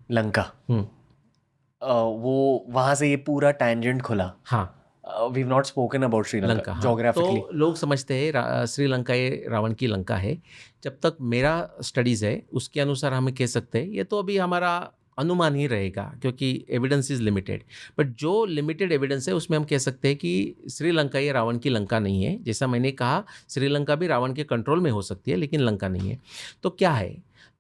लंका। वो वहाँ से ये पूरा टैंजेंट खुला। हाँ, we have not spoken about Sri Lanka Lanka, हाँ। ज्योग्राफिकली। तो लोग समझते हैं श्रीलंका ये रावण की लंका है। जब तक मेरा स्टडीज़ है उसके अनुसार हम कह सकते हैं ये तो अभी हमारा अनुमान ही रहेगा क्योंकि एविडेंस इज़ लिमिटेड। बट जो लिमिटेड एविडेंस है उसमें हम कह सकते हैं कि श्रीलंका ये रावण की लंका नहीं है। जैसा मैंने कहा श्रीलंका भी रावण के कंट्रोल में हो सकती है लेकिन लंका नहीं है। तो क्या है?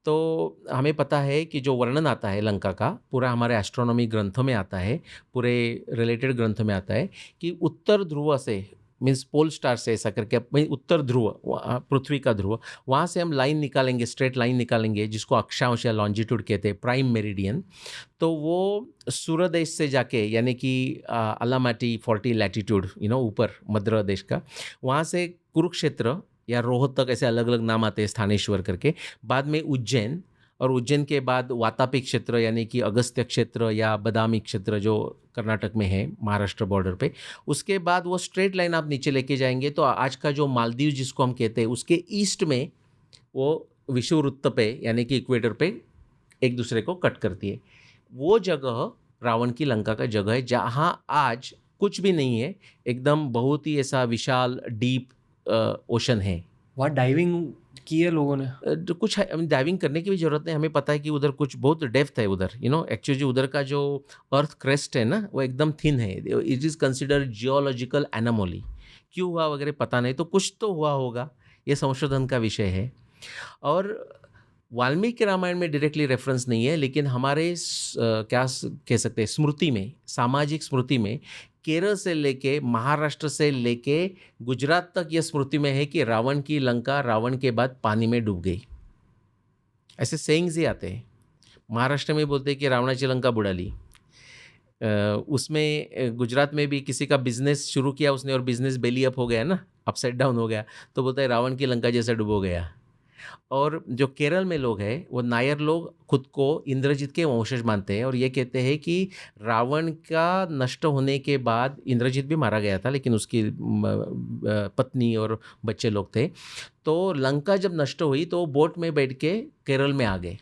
तो हमें पता है कि जो वर्णन आता है लंका का पूरा हमारे एस्ट्रोनॉमी ग्रंथों में आता है, पूरे रिलेटेड ग्रंथों में आता है कि उत्तर ध्रुव से मीन्स पोल स्टार से ऐसा करके भाई उत्तर ध्रुव पृथ्वी का ध्रुव वहाँ से हम लाइन निकालेंगे, स्ट्रेट लाइन निकालेंगे जिसको अक्षांश या लॉन्जिट्यूड कहते हैं, प्राइम मेरिडियन। तो वो सूर्य देश से जाके यानी कि अलामाटी 40 लैटिट्यूड ऊपर मध्य देश का, वहाँ से कुरुक्षेत्र या रोहतक ऐसे अलग अलग नाम आते हैं स्थानेश्वर करके, बाद में उज्जैन, और उज्जैन के बाद वातापी क्षेत्र यानी कि अगस्त्य क्षेत्र या बदामी क्षेत्र जो कर्नाटक में है महाराष्ट्र बॉर्डर पे, उसके बाद वो स्ट्रेट लाइन आप नीचे लेके जाएंगे तो आज का जो मालदीव जिसको हम कहते हैं उसके ईस्ट में वो विषुववृत्त पे यानी कि इक्वेटर पे एक दूसरे को कट करती है। वो जगह रावण की लंका का जगह है जहाँ आज कुछ भी नहीं है, एकदम बहुत ही ऐसा विशाल डीप ओशन है। वहाँ डाइविंग की है लोगों ने? तो कुछ डाइविंग करने की भी ज़रूरत नहीं, हमें पता है कि उधर कुछ बहुत डेप्थ है उधर एक्चुअली उधर का जो अर्थ क्रेस्ट है ना वो एकदम थिन है। It is consider geological anomaly. क्यों हुआ वगैरह पता नहीं, तो कुछ तो हुआ होगा, ये संशोधन का विषय है। और वाल्मीकि रामायण में डायरेक्टली रेफरेंस नहीं है लेकिन हमारे क्या कह सकते हैं स्मृति में, सामाजिक स्मृति में केरल से लेके महाराष्ट्र से लेके गुजरात तक यह स्मृति में है कि रावण की लंका रावण के बाद पानी में डूब गई। ऐसे सेइंग्स ही आते हैं। महाराष्ट्र में बोलते हैं कि रावणाची लंका बुड़ा ली। उसमें गुजरात में भी किसी का बिजनेस शुरू किया उसने और बिजनेस बेली अप हो गया ना, अपसाइड डाउन हो गया, तो बोलता है रावण की लंका जैसा डूबो गया। और जो केरल में लोग हैं वो नायर लोग खुद को इंद्रजीत के वंशज मानते हैं और ये कहते हैं कि रावण का नष्ट होने के बाद, इंद्रजीत भी मारा गया था लेकिन उसकी पत्नी और बच्चे लोग थे, तो लंका जब नष्ट हुई तो बोट में बैठ के केरल में आ गए,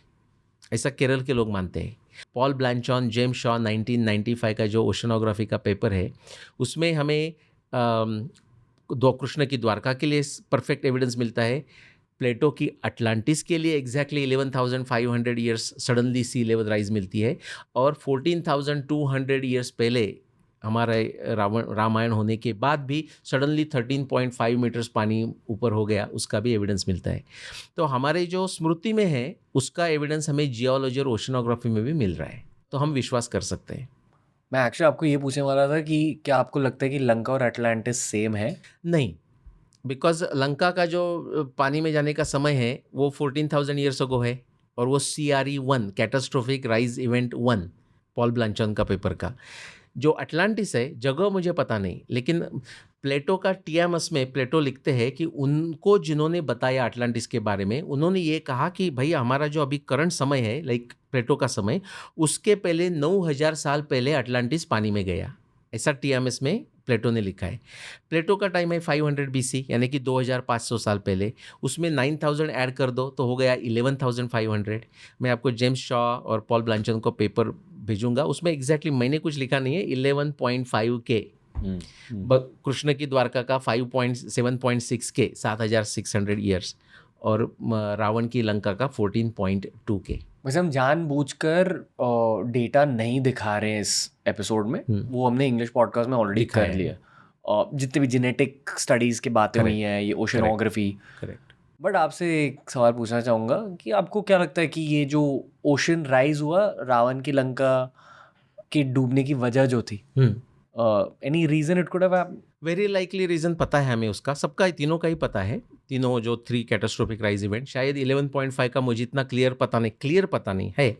ऐसा केरल के लोग मानते हैं। पॉल ब्लैंचॉन, जेम्स शॉ 1995 का जो ओशनोग्राफी का पेपर है उसमें हमें दो कृष्ण की द्वारका के लिए परफेक्ट एविडेंस मिलता है। प्लेटो की अटलांटिस के लिए एग्जैक्टली 11,500 ईयर्स सडनली सी लेवल राइज मिलती है और 14,200 ईयर्स पहले हमारे रामायण होने के बाद भी सडनली 13.5 मीटर्स पानी ऊपर हो गया, उसका भी एविडेंस मिलता है। तो हमारे जो स्मृति में है उसका एविडेंस हमें जियोलॉजी और ओशनोग्राफी में भी मिल रहा है, तो हम विश्वास कर सकते हैं। मैं एक्चुअली आपको ये पूछने वाला था कि क्या आपको लगता है कि लंका और अटलांटिस सेम है? नहीं, बिकॉज लंका का जो पानी में जाने का समय है वो 14,000 ईयर्स अगो है और वो CRE-1 catastrophic rise event 1 Paul Blanchon का पेपर का। जो अटलांटिस है जगह मुझे पता नहीं, लेकिन प्लेटो का टियामस में प्लेटो लिखते हैं कि उनको जिन्होंने बताया अटलांटिस के बारे में उन्होंने ये कहा कि भाई हमारा जो अभी करंट समय है लाइक प्लेटो का समय, उसके पहले 9,000 साल पहले अटलांटिस पानी में गया, ऐसा टियामस में प्लेटो ने लिखा है। प्लेटो का टाइम है 500 BC यानी कि 2,500 साल पहले, उसमें 9,000 ऐड कर दो तो हो गया 11,500। मैं आपको जेम्स शॉ और पॉल ब्लैंचॉन को पेपर भेजूंगा, उसमें एग्जैक्टली मैंने कुछ लिखा नहीं है, 11.5 के कृष्ण की द्वारका का 7.6 के 7,600 ईयर्स और रावण की लंका का 14.2 के। वैसे हम जानबूझकर डेटा नहीं दिखा रहे हैं इस एपिसोड में, वो हमने इंग्लिश पॉडकास्ट में ऑलरेडी कर लिया। जितने भी जेनेटिक स्टडीज़ की बातें हुई हैं, ये ओशनोग्राफी। करेक्ट। बट आपसे एक सवाल पूछना चाहूँगा कि आपको क्या लगता है कि ये जो ओशन राइज हुआ रावण की लंका के डूबने की वजह जो थी, any reason it could have happened? Very likely reason पता है हमें उसका, सबका तीनों का ही पता है, तीनों जो 3 कैटास्ट्रोफिक राइज इवेंट, शायद 11.5 का मुझे इतना क्लियर पता नहीं है।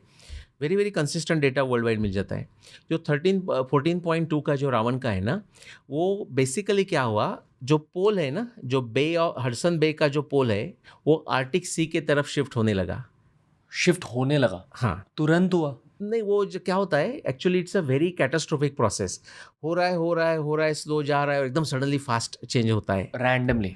Very very consistent data worldwide मिल जाता है। जो 14.2 का जो रावण का है ना, वो बेसिकली क्या हुआ, जो पोल है ना, जो बे ऑफ हडसन बे का जो पोल है वो आर्टिक सी के तरफ शिफ्ट होने लगा। हाँ, तुरंत हुआ नहीं, वो जो क्या होता है actually it's a very catastrophic process, हो रहा है स्लो जा रहा है और एकदम सडनली फास्ट चेंज होता है रैंडमली।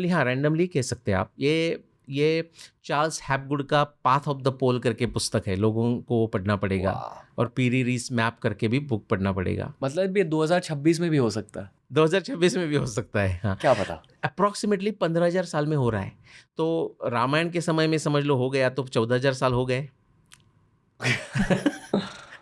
हाँ, रैंडमली कह सकते हैं आप। ये ये चार्ल्स हैपगुड का पाथ ऑफ द पोल करके पुस्तक है, लोगों को वो पढ़ना पड़ेगा। और पीरी रीस मैप करके भी बुक पढ़ना पड़ेगा। मतलब ये 2026 में भी हो सकता है, 2026 में भी हो सकता है, हाँ क्या पता। अप्रॉक्सीमेटली 15,000 साल में हो रहा है। तो रामायण के समय में समझ लो हो गया तो 14,000 साल हो गए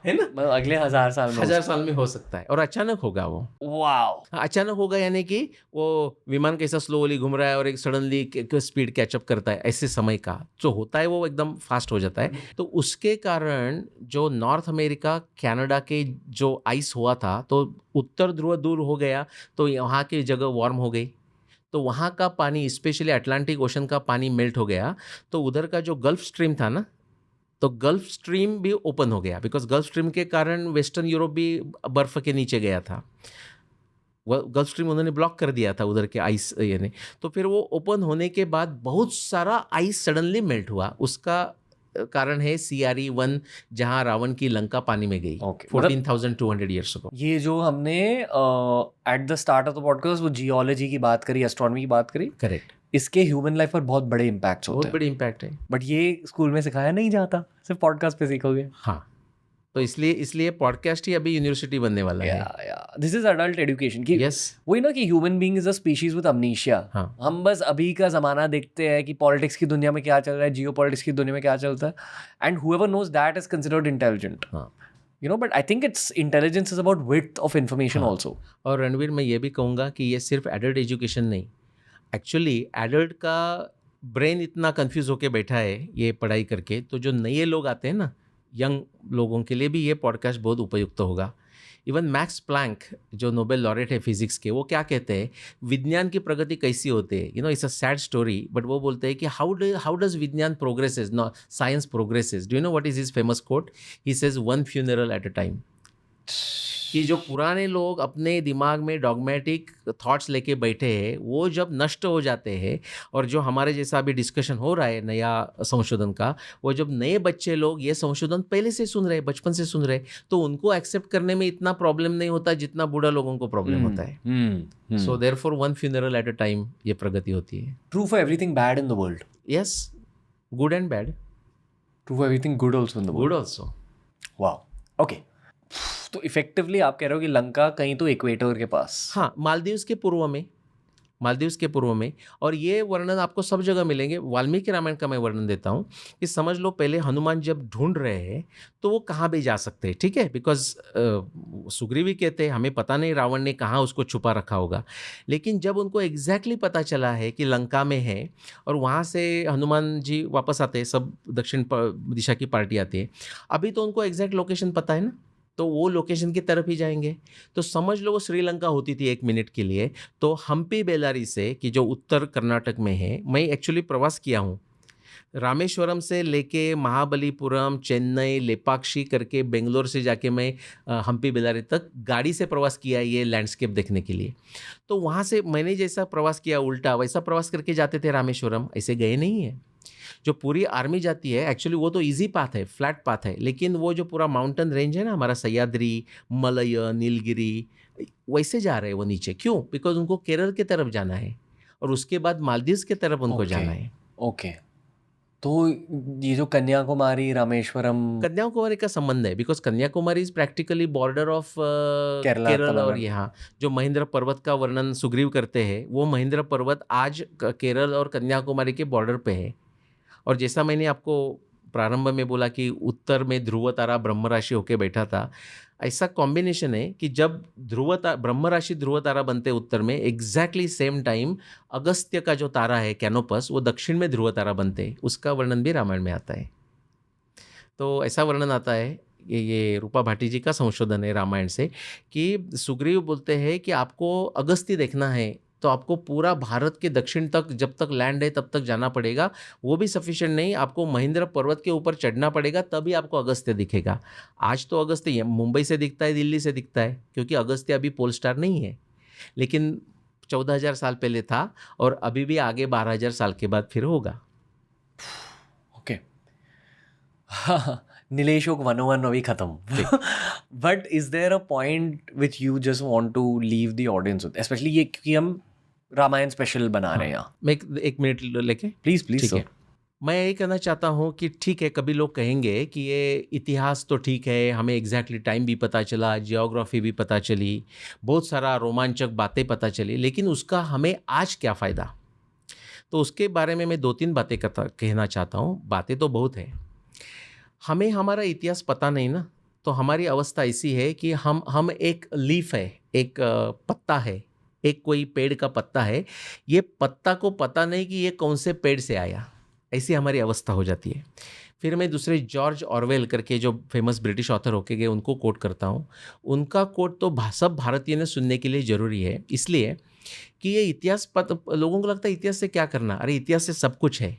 है ना, मतलब अगले 1000 साल में 1000 साल में हो सकता है। और अचानक होगा वो, वाओ, अचानक होगा यानी कि वो विमान कैसा स्लोली घूम रहा है और एक सडनली स्पीड कैचअप करता है, ऐसे समय का जो होता है वो एकदम फास्ट हो जाता है। तो उसके कारण जो नॉर्थ अमेरिका कनाडा के जो आइस हुआ था, तो उत्तर ध्रुव दूर हो गया, तो वहाँ की जगह वार्म हो गई, तो वहाँ का पानी स्पेशली अटलांटिक ओशन का पानी मेल्ट हो गया। तो उधर का जो गल्फ स्ट्रीम था ना, तो गल्फ स्ट्रीम भी ओपन हो गया, बिकॉज गल्फ स्ट्रीम के कारण वेस्टर्न यूरोप भी बर्फ के नीचे गया था। गल्फ स्ट्रीम उन्होंने ब्लॉक कर दिया था उधर के आइस यानी। तो फिर वो ओपन होने के बाद बहुत सारा आइस सडनली मेल्ट हुआ। उसका कारण है CRE-1, जहां रावण की लंका पानी में गई 14,200 ईयर्स अगो। ये जो हमने at the start of the podcast वो जियोलॉजी की बात करी, एस्ट्रोनॉमी की बात करी, करेक्ट, इसके ह्यूमन लाइफ पर बहुत बड़े इम्पैक्ट्स होते बहुत हैं। बड़ी इम्पैक्ट है। बट ये स्कूल में सिखाया नहीं जाता, सिर्फ पॉडकास्ट पे सीखोगे। हाँ, तो इसलिए पॉडकास्ट ही अभी यूनिवर्सिटी बनने वाला है। दिस इज अडल्ट एजुकेशन की। यस, वही ना कि human being is a species with अमनीशिया। हाँ, हम बस अभी का जमाना देखते हैं कि पॉलिटिक्स की दुनिया में क्या चल रहा है, जियो पॉलिटिक्स की दुनिया में क्या चलता है, and whoever knows that is considered intelligent, हाँ, you know. But I think it's intelligence is about width of information also. और रणवीर, मैं ये भी कहूँगा कि ये सिर्फ एडल्ट एजुकेशन नहीं, एक्चुअली एडल्ट का ब्रेन इतना कंफ्यूज होके बैठा है ये पढ़ाई करके, तो जो नए लोग आते हैं ना, यंग लोगों के लिए भी ये पॉडकास्ट बहुत उपयुक्त होगा। इवन मैक्स प्लैंक जो नोबेल लॉरेट है फिजिक्स के, वो क्या कहते हैं, विज्ञान की प्रगति कैसी होती है, you know it's a sad story, but वो बोलते हैं कि हाउ डज विज्ञान progresses, no science progresses. Do you know what is his famous quote? He says one funeral at a time. कि जो पुराने लोग अपने दिमाग में डॉगमेटिक थॉट्स लेके बैठे हैं, वो जब नष्ट हो जाते हैं, और जो हमारे जैसा अभी डिस्कशन हो रहा है नया संशोधन का, वो जब नए बच्चे लोग ये संशोधन पहले से सुन रहे, बचपन से सुन रहे, तो उनको एक्सेप्ट करने में इतना प्रॉब्लम नहीं होता जितना बूढ़ा लोगों को प्रॉब्लम होता है। So therefore one funeral at a time ये प्रगति होती है। True for everything bad in the world. Yes, good and bad. True for everything good also in the world. Good also. Wow, okay. तो effectively आप कह रहे हो कि लंका कहीं तो इक्वेटर के पास। हाँ, मालदीव्स के पूर्व में, मालदीव्स के पूर्व में। और ये वर्णन आपको सब जगह मिलेंगे। वाल्मीकि रामायण का मैं वर्णन देता हूँ कि समझ लो पहले हनुमान जब ढूंढ रहे हैं तो वो कहाँ भी जा सकते हैं, ठीक है, बिकॉज सुग्रीवी कहते हैं हमें पता नहीं रावण ने कहाँ उसको छुपा रखा होगा, लेकिन जब उनको एग्जैक्टली पता चला है कि लंका में है, और वहाँ से हनुमान जी वापस आते हैं, सब दक्षिण दिशा की पार्टी आती है, अभी तो उनको एग्जैक्ट लोकेशन पता है ना, तो वो लोकेशन की तरफ ही जाएंगे। तो समझ लो वो श्रीलंका होती थी 1 मिनट के लिए। तो हम्पी बेलारी से, कि जो उत्तर कर्नाटक में है, मैं एक्चुअली प्रवास किया हूँ, रामेश्वरम से लेके महाबलीपुरम, चेन्नई, लेपाक्षी करके बेंगलोर से जाके मैं हम्पी बेलारी तक गाड़ी से प्रवास किया ये लैंडस्केप देखने के लिए। तो वहाँ से मैंने जैसा प्रवास किया उल्टा वैसा प्रवास करके जाते थे रामेश्वरम, ऐसे गए नहीं है। जो पूरी आर्मी जाती है एक्चुअली वो तो इजी पाथ है, फ्लैट पाथ है, लेकिन वो जो पूरा माउंटेन रेंज है ना हमारा, सह्याद्री, मलय, नीलगिरी, वैसे जा रहे हैं वो नीचे। क्यों? बिकॉज उनको केरल की तरफ जाना है और उसके बाद मालदीव्स की तरफ उनको जाना है। ओके, तो ये जो कन्याकुमारी, रामेश्वरम, कन्याकुमारी का संबंध है, because Kanyakumari is practically border of Kerala. और यहाँ जो महेंद्र पर्वत का वर्णन सुग्रीव करते हैं, वो महेंद्र पर्वत आज केरल और कन्याकुमारी के बॉर्डर पे है। और जैसा मैंने आपको प्रारंभ में बोला कि उत्तर में ध्रुव तारा ब्रह्म राशि होके बैठा था, ऐसा कॉम्बिनेशन है कि जब ब्रह्म राशि ध्रुव तारा बनते उत्तर में, एग्जैक्टली सेम टाइम अगस्त्य का जो तारा है कैनोपस, वो दक्षिण में ध्रुव तारा बनते, उसका वर्णन भी रामायण में आता है। तो ऐसा वर्णन आता है, ये रूपा भाटी जी का संशोधन है रामायण से, कि सुग्रीव बोलते हैं कि आपको अगस्त्य देखना है तो आपको पूरा भारत के दक्षिण तक, जब तक लैंड है तब तक जाना पड़ेगा, वो भी सफिशिएंट नहीं, आपको महेंद्र पर्वत के ऊपर चढ़ना पड़ेगा, तभी आपको अगस्त्य दिखेगा। आज तो अगस्त्य मुंबई से दिखता है, दिल्ली से दिखता है, क्योंकि अगस्त्य अभी पोल स्टार नहीं है, लेकिन 14,000 साल पहले था, और अभी भी आगे 12,000 साल के बाद फिर होगा। ओके, नीलेशोक 101 अभी खत्म। But is there a point which you just want to leave the audience with, specially ये क्योंकि हम रामायण स्पेशल बना रहे हैं यहाँ। मैं एक मिनट लेके प्लीज प्लीज ठीक है। मैं यही कहना चाहता हूँ कि ठीक है, कभी लोग कहेंगे कि ये इतिहास तो ठीक है, हमें एग्जैक्टली टाइम भी पता चला, जियोग्राफी भी पता चली, बहुत सारा रोमांचक बातें पता चली, लेकिन उसका हमें आज क्या फ़ायदा? तो उसके बारे में मैं 2-3 बातें कहना चाहता हूँ। बातें तो बहुत है, हमें हमारा इतिहास पता नहीं ना, तो हमारी अवस्था ऐसी है कि हम एक लीफ है, एक पत्ता है, एक कोई पेड़ का पत्ता है, ये पत्ता को पता नहीं कि ये कौन से पेड़ से आया, ऐसी हमारी अवस्था हो जाती है। फिर मैं दूसरे जॉर्ज ऑरवेल करके जो फेमस ब्रिटिश ऑथर होके गए उनको कोट करता हूँ। उनका कोट तो सब भारतीय ने सुनने के लिए ज़रूरी है, इसलिए कि ये इतिहास लोगों को लगता है इतिहास से क्या करना, अरे इतिहास से सब कुछ है,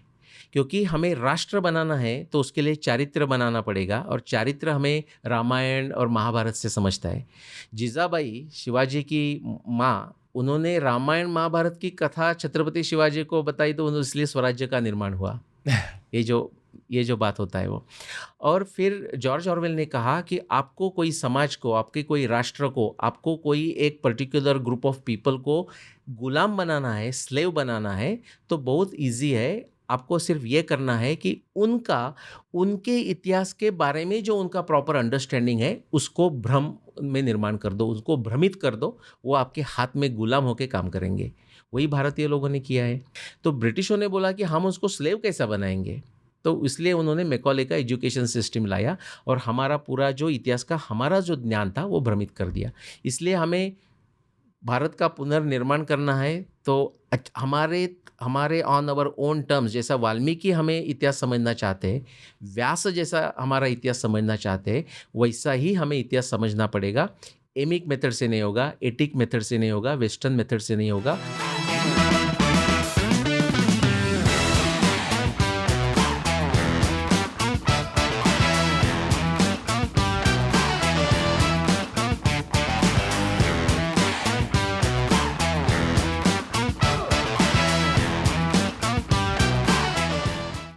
क्योंकि हमें राष्ट्र बनाना है तो उसके लिए चारित्र बनाना पड़ेगा, और चारित्र हमें रामायण और महाभारत से समझता है। जीजाबाई शिवाजी की माँ, उन्होंने रामायण महाभारत की कथा छत्रपति शिवाजी को बताई, तो इसलिए स्वराज्य का निर्माण हुआ। ये जो बात होता है वो। और फिर जॉर्ज ऑरवेल ने कहा कि आपको कोई समाज को, आपके कोई राष्ट्र को, आपको कोई एक पर्टिकुलर ग्रुप ऑफ पीपल को गुलाम बनाना है, स्लेव बनाना है, तो बहुत इजी है। आपको सिर्फ ये करना है कि उनके इतिहास के बारे में जो उनका प्रॉपर अंडरस्टैंडिंग है उसको भ्रम में निर्माण कर दो, उसको भ्रमित कर दो, वो आपके हाथ में गुलाम होकर काम करेंगे। वही भारतीय लोगों ने किया है। तो ब्रिटिशों ने बोला कि हम उसको स्लेव कैसा बनाएंगे, तो इसलिए उन्होंने मैकॉले का एजुकेशन सिस्टम लाया और हमारा पूरा जो इतिहास का हमारा जो ज्ञान था वो भ्रमित कर दिया। इसलिए हमें भारत का पुनर्निर्माण करना है तो हमारे ऑन आवर ओन टर्म्स, जैसा वाल्मीकि हमें इतिहास समझना चाहते हैं, व्यास जैसा हमारा इतिहास समझना चाहते हैं, वैसा ही हमें इतिहास समझना पड़ेगा। एमिक मेथड से नहीं होगा, एटिक मेथड से नहीं होगा, वेस्टर्न मेथड से नहीं होगा।